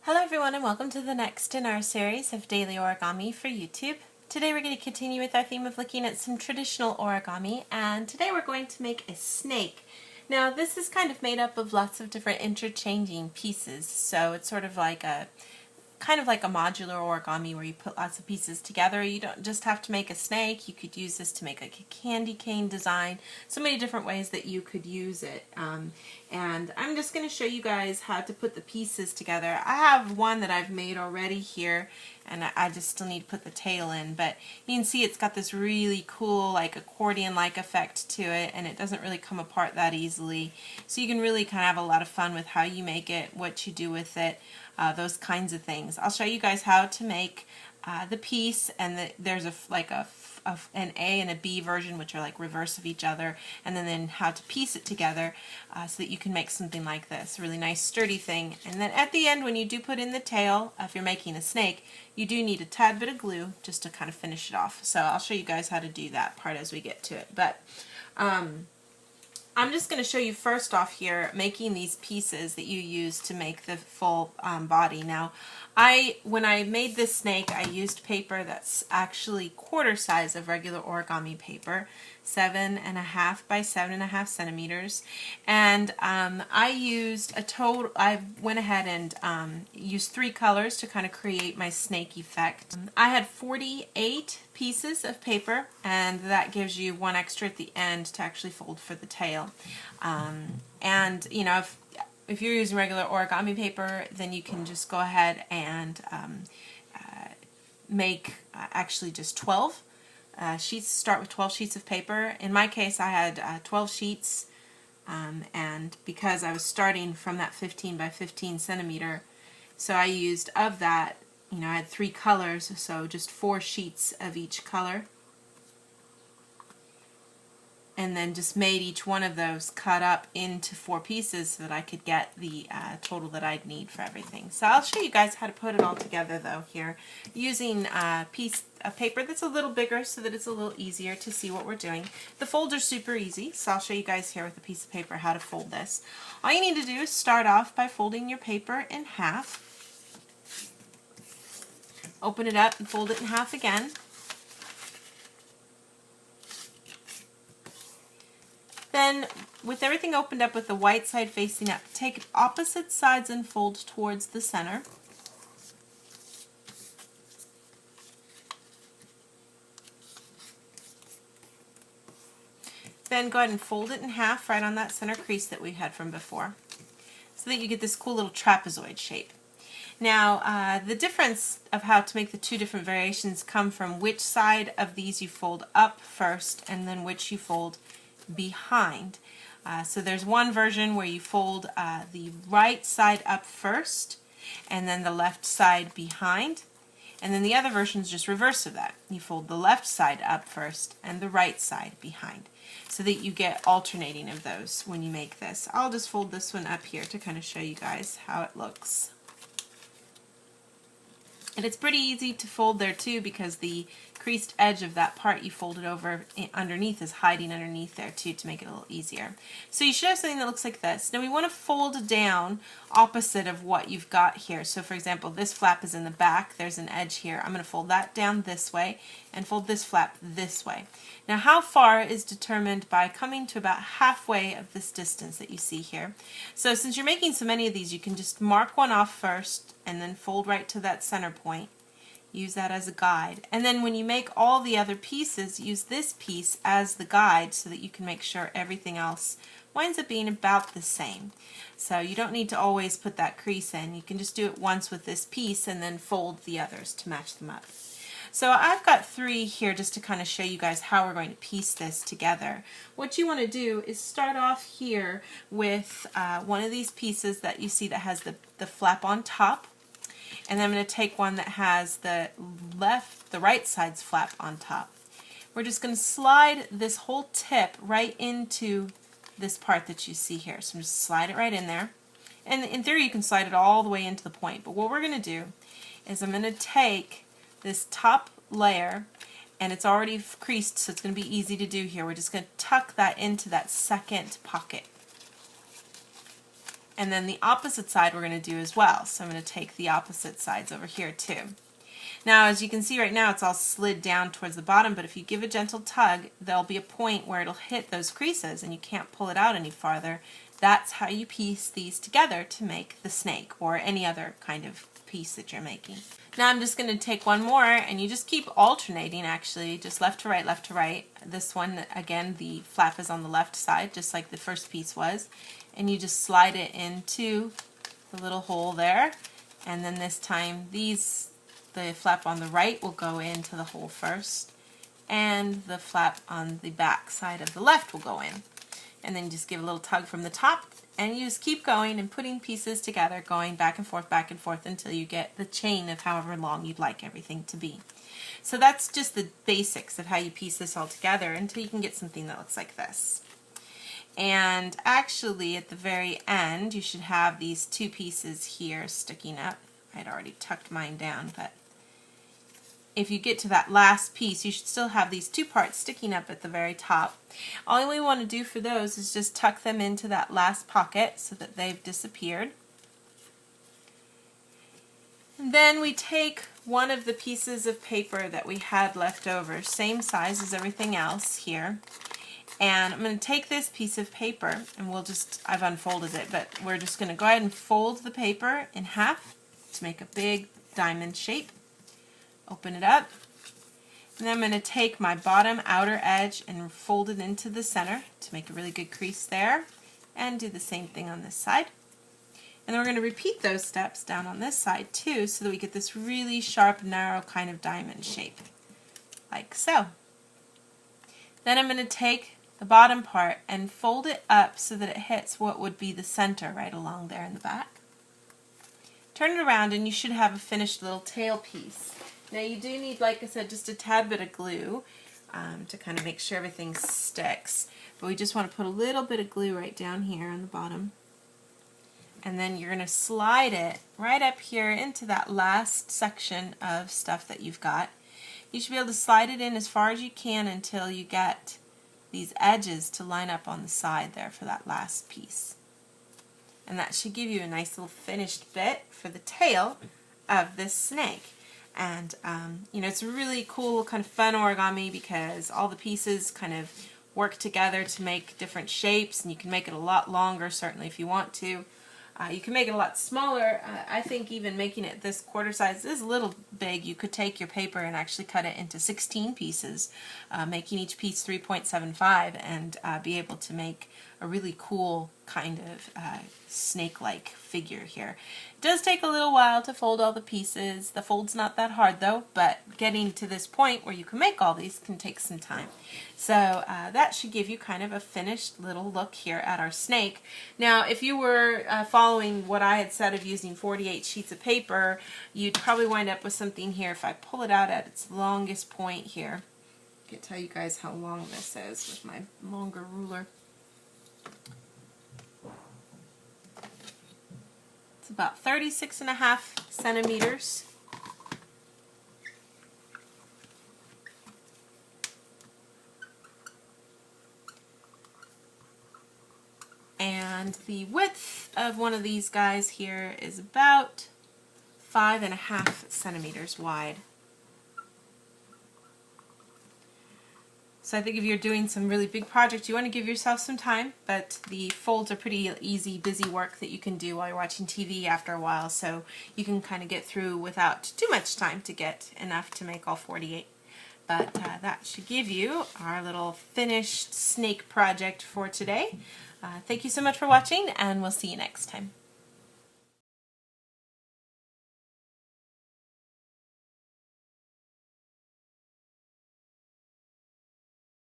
Hello everyone and welcome to the next in our series of daily origami for YouTube. Today we're going to continue with our theme of looking at some traditional origami, and today we're going to make a snake. Now this is kind of made up of lots of different interchanging pieces, so it's sort of like a modular origami where you put lots of pieces together. You don't just have to make a snake. You could use this to make like a candy cane design. So many different ways that you could use it. And I'm just going to show you guys how to put the pieces together. I have one that I've made already here, and I just still need to put the tail in. But you can see it's got this really cool like accordion-like effect to it, and it doesn't really come apart that easily. So you can really kind of have a lot of fun with how you make it, what you do with it. Those kinds of things. I'll show you guys how to make the piece, and there's an A and a B version, which are like reverse of each other, and then how to piece it together so that you can make something like this, a really nice sturdy thing. And then at the end, when you do put in the tail, if you're making a snake, you do need a tad bit of glue just to kind of finish it off. So I'll show you guys how to do that part as we get to it. But I'm just going to show you first off here making these pieces that you use to make the full body. Now, when I made this snake, I used paper that's actually quarter size of regular origami paper, 7.5 by 7.5 centimeters, and I went ahead and used 3 colors to kind of create my snake effect. I had 48 pieces of paper, and that gives you 1 extra at the end to actually fold for the tail. And you know, if you're using regular origami paper, then you can just go ahead and make actually just 12 sheets. Start with 12 sheets of paper. In my case, I had 12 sheets, and because I was starting from that 15 by 15 centimeter, so I used of that, you know, I had 3 colors, so just 4 sheets of each color, and then just made each one of those cut up into 4 pieces so that I could get the total that I'd need for everything. So I'll show you guys how to put it all together though here, using a piece of paper that's a little bigger so that it's a little easier to see what we're doing. The folds are super easy, so I'll show you guys here with a piece of paper how to fold this. All you need to do is start off by folding your paper in half. Open it up and fold it in half again. Then, with everything opened up with the white side facing up, take opposite sides and fold towards the center. Then go ahead and fold it in half right on that center crease that we had from before, so that you get this cool little trapezoid shape. Now, the difference of how to make the 2 different variations come from which side of these you fold up first and then which you fold behind. So there's one version where you fold the right side up first and then the left side behind, and then the other version is just reverse of that. You fold the left side up first and the right side behind, so that you get alternating of those when you make this. I'll just fold this one up here to kind of show you guys how it looks. And it's pretty easy to fold there too, because the creased edge of that part you folded over underneath is hiding underneath there too, to make it a little easier. So you should have something that looks like this. Now we want to fold down opposite of what you've got here. So for example, this flap is in the back, there's an edge here. I'm going to fold that down this way and fold this flap this way. Now how far is determined by coming to about halfway of this distance that you see here. So since you're making so many of these, you can just mark one off first and then fold right to that center point. Use that as a guide. And then when you make all the other pieces, use this piece as the guide so that you can make sure everything else winds up being about the same. So you don't need to always put that crease in. You can just do it once with this piece and then fold the others to match them up. So I've got 3 here just to kind of show you guys how we're going to piece this together. What you want to do is start off here with one of these pieces that you see that has the flap on top. And then I'm going to take one that has the right side's flap on top. We're just going to slide this whole tip right into this part that you see here. So I'm just slide it right in there. And in theory you can slide it all the way into the point. But what we're going to do is I'm going to take this top layer, and it's already creased, so it's going to be easy to do here. We're just going to tuck that into that second pocket. And then the opposite side we're going to do as well. So I'm going to take the opposite sides over here too. Now, as you can see right now, it's all slid down towards the bottom, but if you give a gentle tug, there'll be a point where it'll hit those creases and you can't pull it out any farther. That's how you piece these together to make the snake or any other kind of piece that you're making. Now I'm just going to take one more, and you just keep alternating actually, just left to right, left to right. This one, again, the flap is on the left side, just like the first piece was, and you just slide it into the little hole there, and then this time the flap on the right will go into the hole first, and the flap on the back side of the left will go in. And then you just give a little tug from the top, and you just keep going and putting pieces together, going back and forth until you get the chain of however long you'd like everything to be. So that's just the basics of how you piece this all together until you can get something that looks like this. And actually at the very end you should have these two pieces here sticking up. I'd already tucked mine down, but if you get to that last piece, you should still have these two parts sticking up at the very top. All we want to do for those is just tuck them into that last pocket so that they've disappeared. And then we take one of the pieces of paper that we had left over, same size as everything else here, and I'm going to take this piece of paper, and I've unfolded it, but we're just going to go ahead and fold the paper in half to make a big diamond shape. Open it up, and then I'm going to take my bottom outer edge and fold it into the center to make a really good crease there, and do the same thing on this side. And then we're going to repeat those steps down on this side too, so that we get this really sharp, narrow kind of diamond shape, like so. Then I'm going to take the bottom part and fold it up so that it hits what would be the center right along there in the back. Turn it around and you should have a finished little tail piece. Now you do need, like I said, just a tad bit of glue to kind of make sure everything sticks. But we just want to put a little bit of glue right down here on the bottom. And then you're going to slide it right up here into that last section of stuff that you've got. You should be able to slide it in as far as you can until you get these edges to line up on the side there for that last piece. And that should give you a nice little finished bit for the tail of this snake. And you know, it's a really cool kind of fun origami because all the pieces kind of work together to make different shapes, and you can make it a lot longer certainly if you want to. You can make it a lot smaller. I think even making it this quarter size is a little big. You could take your paper and actually cut it into 16 pieces, making each piece 3.75, and be able to make a really cool kind of snake-like figure here. It does take a little while to fold all the pieces. The fold's not that hard though, but getting to this point where you can make all these can take some time. So that should give you kind of a finished little look here at our snake. Now if you were following what I had said of using 48 sheets of paper, you'd probably wind up with something here. If I pull it out at its longest point here, I can tell you guys how long this is with my longer ruler. It's about 36.5 centimeters. And the width of one of these guys here is about 5.5 centimeters wide. So I think if you're doing some really big projects, you want to give yourself some time, but the folds are pretty easy, busy work that you can do while you're watching TV after a while, so you can kind of get through without too much time to get enough to make all 48. But that should give you our little finished snake project for today. Thank you so much for watching, and we'll see you next time.